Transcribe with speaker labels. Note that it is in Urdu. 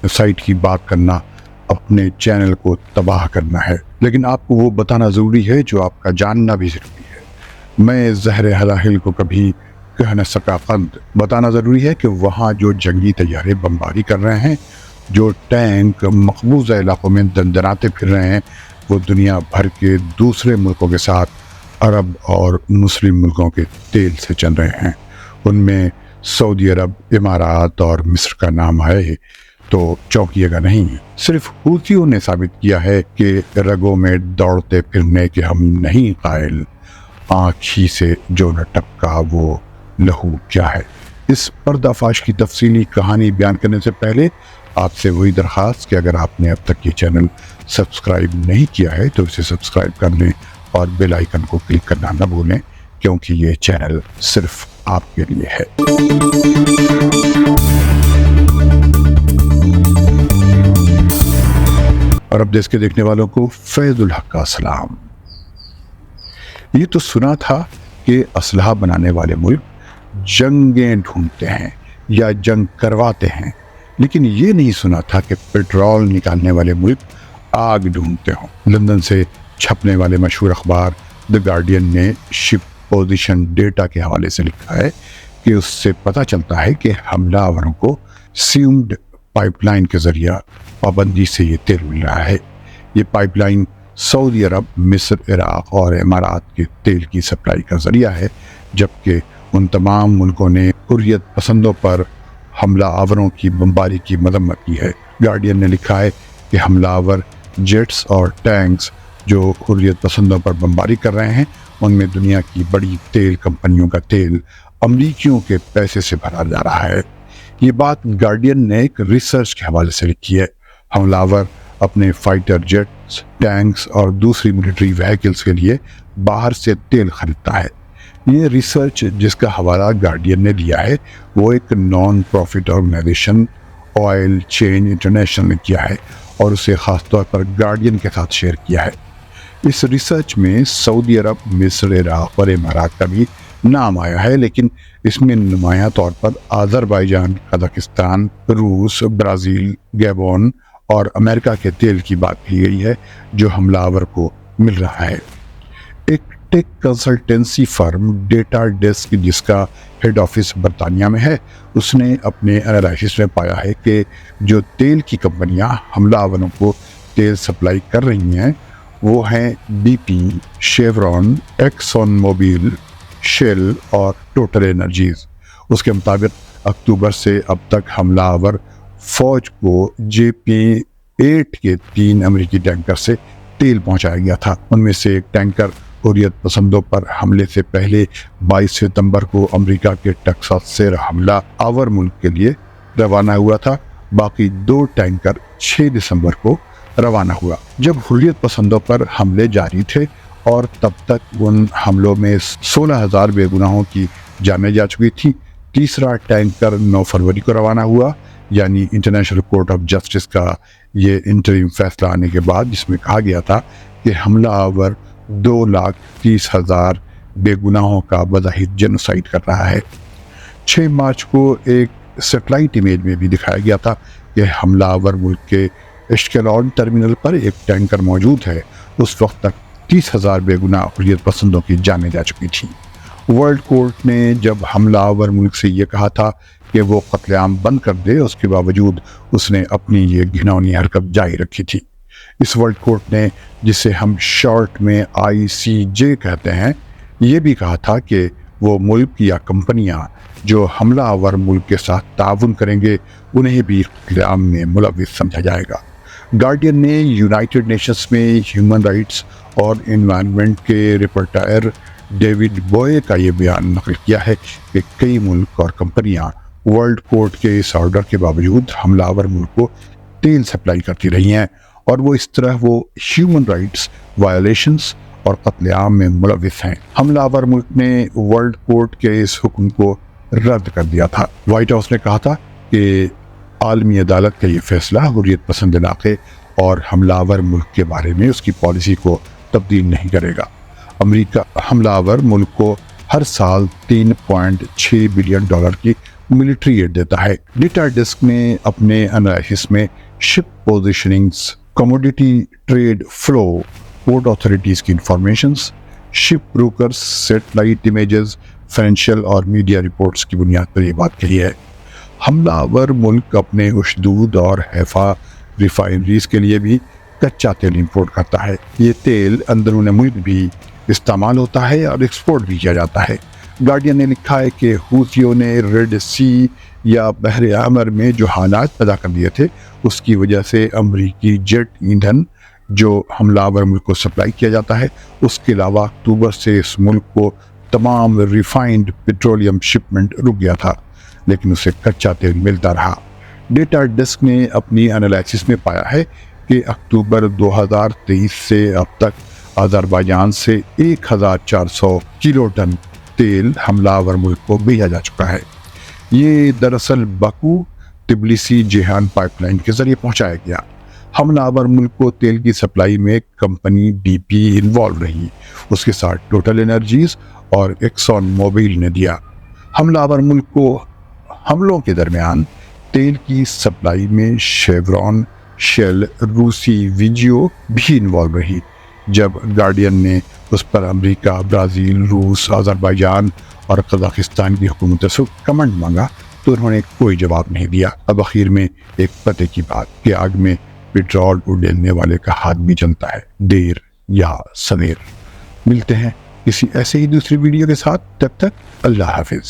Speaker 1: جینوسائیڈ کی بات کرنا اپنے چینل کو تباہ کرنا ہے، لیکن آپ کو وہ بتانا ضروری ہے جو آپ کا جاننا بھی ضروری ہے۔ میں زہر ہلاہل کو کبھی کہہ نہ سکا قند بتانا ضروری ہے کہ وہاں جو جنگی طیارے بمباری کر رہے ہیں، جو ٹینک مقبوضہ علاقوں میں دندناتے پھر رہے ہیں، وہ دنیا بھر کے دوسرے ملکوں کے ساتھ عرب اور مسلم ملکوں کے تیل سے چل رہے ہیں۔ ان میں سعودی عرب، امارات اور مصر کا نام آئے تو چونکیے گا نہیں۔ صرف حوثیوں نے ثابت کیا ہے کہ رگوں میں دوڑتے پھرنے کے ہم نہیں قائل، آنکھ ہی سے جو نہ ٹپکا وہ لہو کیا ہے۔ اس پردہ فاش کی تفصیلی کہانی بیان کرنے سے پہلے آپ سے وہی درخواست کہ اگر آپ نے اب تک یہ چینل سبسکرائب نہیں کیا ہے تو اسے سبسکرائب کر لیں اور بیل آئیکن کو کلک کرنا نہ بھولیں، کیونکہ یہ چینل صرف آپ کے لیے ہے۔ عرب دیش کے دیکھنے والوں کو فیض الحق کا سلام۔ یہ تو سنا تھا کہ اسلحہ بنانے والے ملک جنگیں ڈھونڈتے ہیں یا جنگ کرواتے ہیں، لیکن یہ نہیں سنا تھا کہ پیٹرول نکالنے والے ملک آگ ڈھونڈتے ہوں۔ لندن سے چھپنے والے مشہور اخبار دی گارڈین نے شپ پوزیشن ڈیٹا کے حوالے سے لکھا ہے کہ اس سے پتہ چلتا ہے کہ حملہ آوروں کو سیمڈ پائپ لائن کے ذریعہ پابندی سے یہ تیل مل رہا ہے۔ یہ پائپ لائن سعودی عرب، مصر، عراق اور امارات کے تیل کی سپلائی کا ذریعہ ہے، جبکہ ان تمام ملکوں نے حریت پسندوں پر حملہ آوروں کی بمباری کی مذمت کی ہے۔ گارڈین نے لکھا ہے کہ حملہ آور جیٹس اور ٹینکس جو حریت پسندوں پر بمباری کر رہے ہیں، ان میں دنیا کی بڑی تیل کمپنیوں کا تیل امریکیوں کے پیسے سے بھرا جا رہا ہے۔ یہ بات گارڈین نے ایک ریسرچ کے حوالے سے لکھی ہے۔ حملہ آور اپنے فائٹر جیٹس، ٹینکس اور دوسری ملٹری وہیکلز کے لیے باہر سے تیل خریدتا ہے۔ یہ ریسرچ جس کا حوالہ گارڈین نے دیا ہے وہ ایک نان پروفٹ آرگنائزیشن آئل چین انٹرنیشنل نے کیا ہے اور اسے خاص طور پر گارڈین کے ساتھ شیئر کیا ہے۔ اس ریسرچ میں سعودی عرب، مصر، عراق اور امارات کا بھی نام آیا ہے، لیکن اس میں نمایاں طور پر آذربائیجان، قزاقستان، روس، برازیل، گیبون اور امریکہ کے تیل کی بات کی گئی ہے جو حملہ آور کو مل رہا ہے۔ ایک ٹیک کنسلٹنسی فرم ڈیٹا ڈیسک جس کا ہیڈ آفس برطانیہ میں ہے، اس نے اپنے انالائسس میں پایا ہے کہ جو تیل کی کمپنیاں حملہ آوروں کو تیل سپلائی کر رہی ہیں وہ ہیں B P, Chevron, Exxon Mobil, Shell اور ٹوٹل انرجیز۔ اس کے مطابق اکتوبر سے اب تک حملہ آور فوج کو جے پی 8 کے 3 امریکی ٹینکر سے تیل پہنچایا گیا تھا۔ ان میں سے ایک ٹینکر حریت پسندوں پر حملے سے پہلے 22 ستمبر کو امریکہ کے ٹیکساس سے حملہ آور ملک کے لیے روانہ ہوا تھا۔ باقی 2 ٹینکر 6 دسمبر کو روانہ ہوا۔ جب حریت پسندوں پر حملے جاری تھے اور تب تک ان حملوں میں 16,000 بے گناہوں کی جانیں جا چکی تھیں، تیسرا ٹینکر 9 فروری کو روانہ ہوا، یعنی انٹرنیشنل کورٹ آف جسٹس کا یہ انٹریم فیصلہ آنے کے بعد، جس میں کہا گیا تھا کہ حملہ آور 2,30,000 بے گناہوں کا بظاہر جینوسائیڈ کر رہا ہے۔ 6 مارچ کو ایک سیٹلائٹ امیج میں بھی دکھایا گیا تھا کہ حملہ آور ملک کے اشکیلون ٹرمینل پر ایک ٹینکر موجود ہے۔ اس وقت تک 30,000 بے گناہ حریت پسندوں کی جانیں جا چکی تھیں۔ ورلڈ کورٹ نے جب حملہ آور ملک سے یہ کہا تھا کہ وہ قتل عام بند کر دے، اس کے باوجود اس نے اپنی یہ گھناؤنی حرکت جاری رکھی تھی۔ اس ورلڈ کورٹ نے، جسے ہم شارٹ میں ICJ کہتے ہیں، یہ بھی کہا تھا کہ وہ ملک یا کمپنیاں جو حملہ آور ملک کے ساتھ تعاون کریں گے انہیں بھی قتل عام میں ملوث سمجھا جائے گا۔ گارڈین نے یونائٹڈ نیشنز میں ہیومن رائٹس اور انوائرمنٹ کے رپورٹر ڈیوڈ بوئے کا یہ بیان نقل کیا ہے کہ کئی ملک اور کمپنیاں ورلڈ کورٹ کے اس آرڈر کے باوجود حملہ آور ملک کو تیل سپلائی کرتی رہی ہیں، اور وہ اس طرح وہ ہیومن رائٹس وائلیشنز اور قتل عام میں ملوث ہیں۔ حملہ آور ملک نے ورلڈ کورٹ کے اس حکم کو رد کر دیا تھا۔ وائٹ ہاؤس نے کہا تھا کہ عالمی عدالت کا یہ فیصلہ حریت پسند علاقے اور حملہ آور ملک کے بارے میں اس کی پالیسی کو تبدیل نہیں کرے گا۔ امریکہ حملہ آور ملک کو ہر سال $3.6 بلین کی ملٹری ایڈ دیتا ہے۔ ڈیٹا ڈیسک نے اپنے انالائسس میں ship positionings, commodity trade flow, port authorities کی informations, ship brokers, satellite images, financial اور میڈیا رپورٹس کی بنیاد پر یہ بات کہی ہے۔ حملہ آور ملک اپنے اشدود اور حیفا ریفائنریز کے لیے بھی کچا تیل امپورٹ کرتا ہے۔ یہ تیل اندرون ملک بھی استعمال ہوتا ہے اور ایکسپورٹ بھی کیا جاتا ہے۔ گارڈین نے لکھا ہے کہ حوثیوں نے ریڈ سی یا بحر احمر میں جو حالات پیدا کر دیے تھے، اس کی وجہ سے امریکی جیٹ ایندھن جو حملہ آور ملک کو سپلائی کیا جاتا ہے، اس کے علاوہ اکتوبر سے اس ملک کو تمام ریفائنڈ پیٹرولیم شپمنٹ رک گیا تھا، لیکن اسے کچا تیل ملتا رہا۔ ڈیٹا ڈیسک نے اپنی انالائسس میں پایا ہے کہ اکتوبر 2023 سے اب تک آذربائیجان سے 1400 کلو ٹن تیل حملہ آور ملک کو بھیجا جا چکا ہے۔ یہ دراصل باکو تبلیسی جیہان پائپ لائن کے ذریعے پہنچایا گیا۔ حملہ آور ملک کو تیل کی سپلائی میں کمپنی بی پی انوالو رہی، اس کے ساتھ ٹوٹل انرجیز اور ایکسون موبل نے دیا۔ حملہ آور ملک کو حملوں کے درمیان تیل کی سپلائی میں شیورون، شیل، روسی ویجیو بھی انوالو رہی۔ جب گارڈین نے اس پر امریکہ، برازیل، روس، آذربائیجان اور قزاقستان کی حکومتوں سے کمنٹ مانگا تو انہوں نے کوئی جواب نہیں دیا۔ اب اخیر میں ایک پتے کی بات کہ آگ میں پیٹرول اڈیلنے والے کا ہاتھ بھی جلتا ہے، دیر یا سویر۔ ملتے ہیں کسی ایسے ہی دوسری ویڈیو کے ساتھ، تب تک اللہ حافظ۔